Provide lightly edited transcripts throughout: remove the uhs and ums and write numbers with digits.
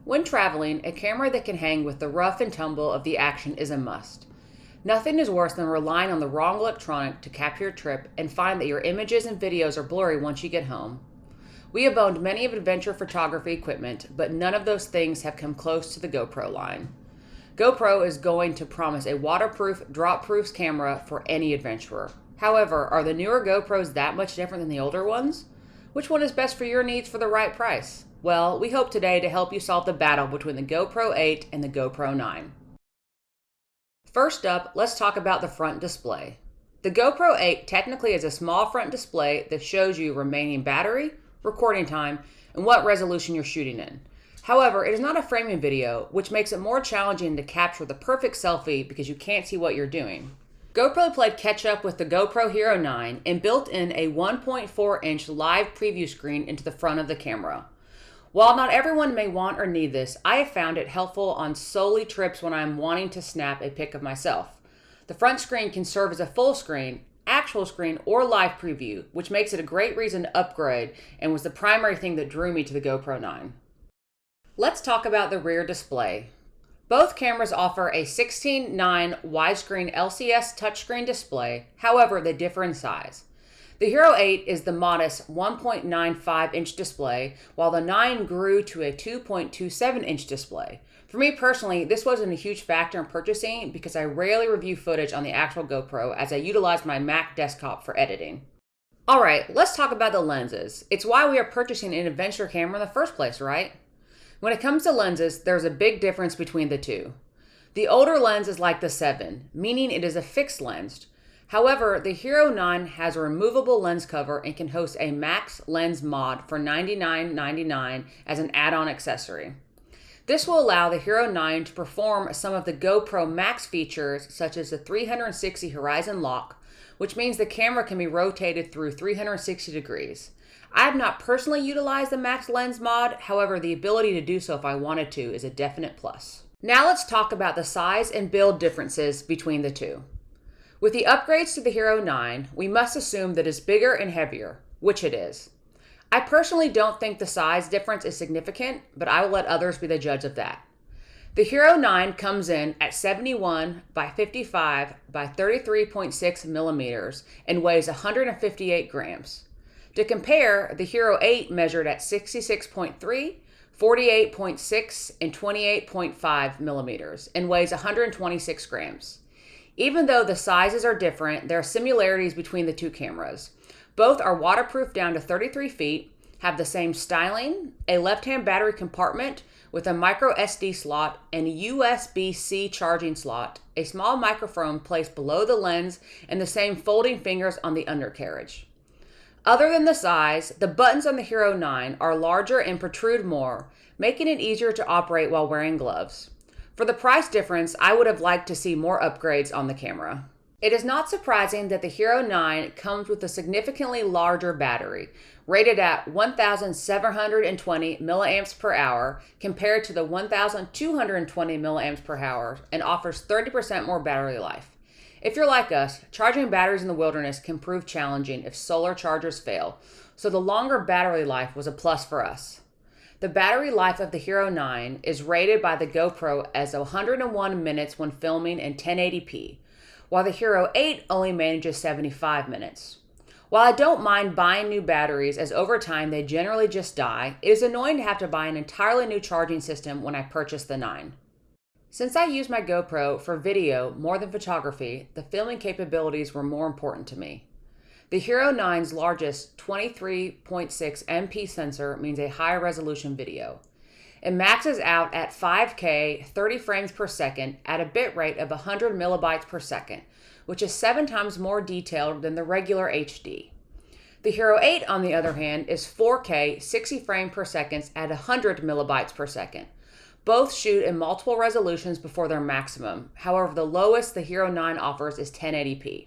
When traveling, a camera that can hang with the rough and tumble of the action is a must. Nothing is worse than relying on the wrong electronic to capture your trip and find that your images and videos are blurry once you get home. We have owned many of adventure photography equipment, but none of those things have come close to the GoPro line. GoPro is going to promise a waterproof, drop-proof camera for any adventurer. However, are the newer GoPros that much different than the older ones? Which one is best for your needs for the right price? Well, we hope today to help you solve the battle between the GoPro 8 and the GoPro 9. First up, let's talk about the front display. The GoPro 8 technically is a small front display that shows you remaining battery, recording time, and what resolution you're shooting in. However, it is not a framing video, which makes it more challenging to capture the perfect selfie because you can't see what you're doing. GoPro played catch up with the GoPro Hero 9 and built in a 1.4-inch live preview screen into the front of the camera. While not everyone may want or need this, I have found it helpful on solely trips when I am wanting to snap a pic of myself. The front screen can serve as a full screen, actual screen, or live preview, which makes it a great reason to upgrade and was the primary thing that drew me to the GoPro 9. Let's talk about the rear display. Both cameras offer a 16:9 widescreen LCS touchscreen display, however, they differ in size. The Hero 8 is the modest 1.95-inch display, while the 9 grew to a 2.27-inch display. For me personally, this wasn't a huge factor in purchasing because I rarely review footage on the actual GoPro as I utilize my Mac desktop for editing. Alright, let's talk about the lenses. It's why we are purchasing an adventure camera in the first place, right? When it comes to lenses, there's a big difference between the two. The older lens is like the 7, meaning it is a fixed lens. However, the Hero 9 has a removable lens cover and can host a max lens mod for $99.99 as an add-on accessory. This will allow the Hero 9 to perform some of the GoPro Max features such as the 360 horizon lock, which means the camera can be rotated through 360 degrees. I have not personally utilized the Max Lens mod, however the ability to do so if I wanted to is a definite plus. Now let's talk about the size and build differences between the two. With the upgrades to the Hero 9, we must assume that it's bigger and heavier, which it is. I personally don't think the size difference is significant, but I will let others be the judge of that. The Hero 9 comes in at 71 by 55 by 33.6 millimeters and weighs 158 grams. To compare, the Hero 8 measured at 66.3, 48.6, and 28.5 millimeters and weighs 126 grams. Even though the sizes are different, there are similarities between the two cameras. Both are waterproof down to 33 feet, have the same styling, a left-hand battery compartment with a micro SD slot and a USB-C charging slot, a small microphone placed below the lens, and the same folding fingers on the undercarriage. Other than the size, the buttons on the Hero 9 are larger and protrude more, making it easier to operate while wearing gloves. For the price difference, I would have liked to see more upgrades on the camera. It is not surprising that the Hero 9 comes with a significantly larger battery, rated at 1,720 milliamps per hour compared to the 1,220 milliamps per hour, and offers 30% more battery life. If you're like us, charging batteries in the wilderness can prove challenging if solar chargers fail, so the longer battery life was a plus for us. The battery life of the Hero 9 is rated by the GoPro as 101 minutes when filming in 1080p, while the Hero 8 only manages 75 minutes. While I don't mind buying new batteries as over time they generally just die, it is annoying to have to buy an entirely new charging system when I purchase the 9. Since I use my GoPro for video more than photography, the filming capabilities were more important to me. The Hero 9's largest 23.6 MP sensor means a higher resolution video. It maxes out at 5K 30 frames per second at a bitrate of 100 millibytes per second, which is 7 times more detailed than the regular HD. The Hero 8, on the other hand, is 4K 60 frames per second at 100 millibytes per second. Both shoot in multiple resolutions before their maximum. However, the lowest the Hero 9 offers is 1080p.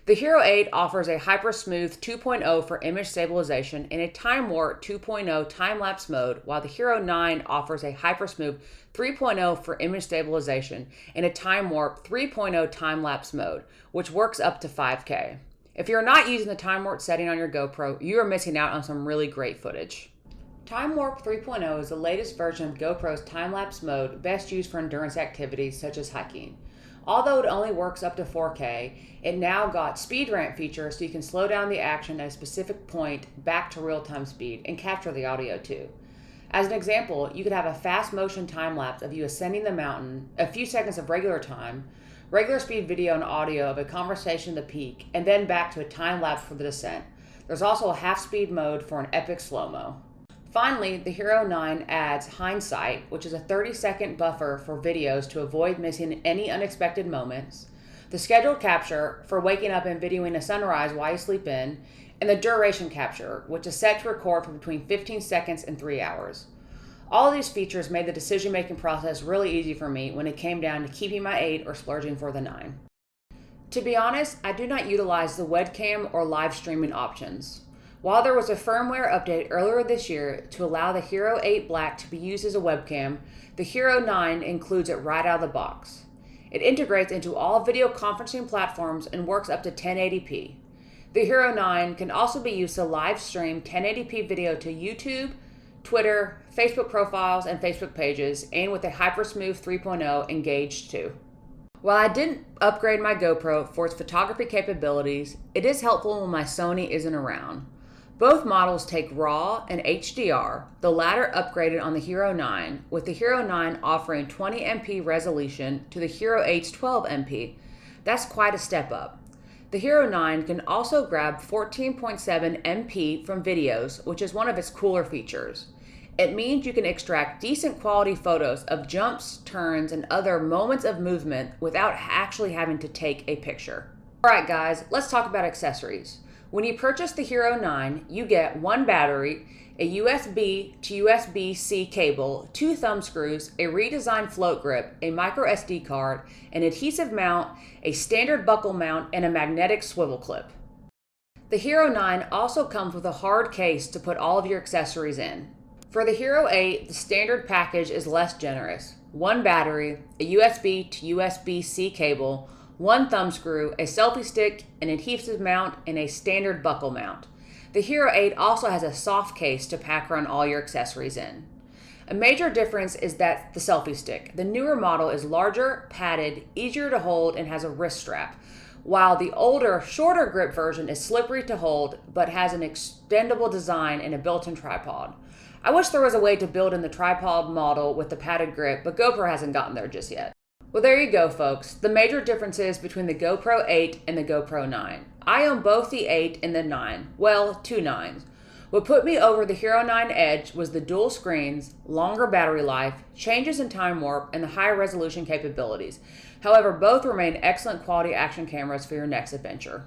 The Hero 8 offers a Hypersmooth 2.0 for image stabilization and a Time Warp 2.0 time-lapse mode, while the Hero 9 offers a Hypersmooth 3.0 for image stabilization and a Time Warp 3.0 time-lapse mode, which works up to 5K. If you're not using the Time Warp setting on your GoPro, you are missing out on some really great footage. Time Warp 3.0 is the latest version of GoPro's time-lapse mode best used for endurance activities such as hiking. Although it only works up to 4K, it now got speed ramp feature so you can slow down the action at a specific point back to real-time speed and capture the audio too. As an example, you could have a fast motion time-lapse of you ascending the mountain, a few seconds of regular time, regular speed video and audio of a conversation at the peak, and then back to a time-lapse for the descent. There's also a half-speed mode for an epic slow-mo. Finally, the Hero 9 adds Hindsight, which is a 30-second buffer for videos to avoid missing any unexpected moments, the Scheduled Capture for waking up and videoing a sunrise while you sleep in, and the Duration Capture, which is set to record for between 15 seconds and 3 hours. All of these features made the decision-making process really easy for me when it came down to keeping my 8 or splurging for the 9. To be honest, I do not utilize the webcam or live streaming options. While there was a firmware update earlier this year to allow the Hero 8 Black to be used as a webcam, the Hero 9 includes it right out of the box. It integrates into all video conferencing platforms and works up to 1080p. The Hero 9 can also be used to live stream 1080p video to YouTube, Twitter, Facebook profiles, and Facebook pages, and with a HyperSmooth 3.0 engaged too. While I didn't upgrade my GoPro for its photography capabilities, it is helpful when my Sony isn't around. Both models take RAW and HDR, the latter upgraded on the Hero 9, with the Hero 9 offering 20MP resolution to the Hero 8's 12MP. That's quite a step up. The Hero 9 can also grab 14.7MP from videos, which is one of its cooler features. It means you can extract decent quality photos of jumps, turns, and other moments of movement without actually having to take a picture. Alright guys, let's talk about accessories. When you purchase the Hero 9, you get one battery, a USB to USB-C cable, 2 thumb screws, a redesigned float grip, a micro SD card, an adhesive mount, a standard buckle mount, and a magnetic swivel clip. The Hero 9 also comes with a hard case to put all of your accessories in. For the Hero 8, the standard package is less generous. One battery, a USB to USB-C cable, 1 thumb screw, a selfie stick, an adhesive mount, and a standard buckle mount. The Hero 8 also has a soft case to pack around all your accessories in. A major difference is that the selfie stick. The newer model is larger, padded, easier to hold, and has a wrist strap, while the older, shorter grip version is slippery to hold but has an extendable design and a built-in tripod. I wish there was a way to build in the tripod model with the padded grip, but GoPro hasn't gotten there just yet. Well, there you go, folks. The major differences between the GoPro 8 and the GoPro 9. I own both the 8 and the 9. Well, 2 9s. What put me over the Hero 9 Edge was the dual screens, longer battery life, changes in time warp, and the high resolution capabilities. However, both remain excellent quality action cameras for your next adventure.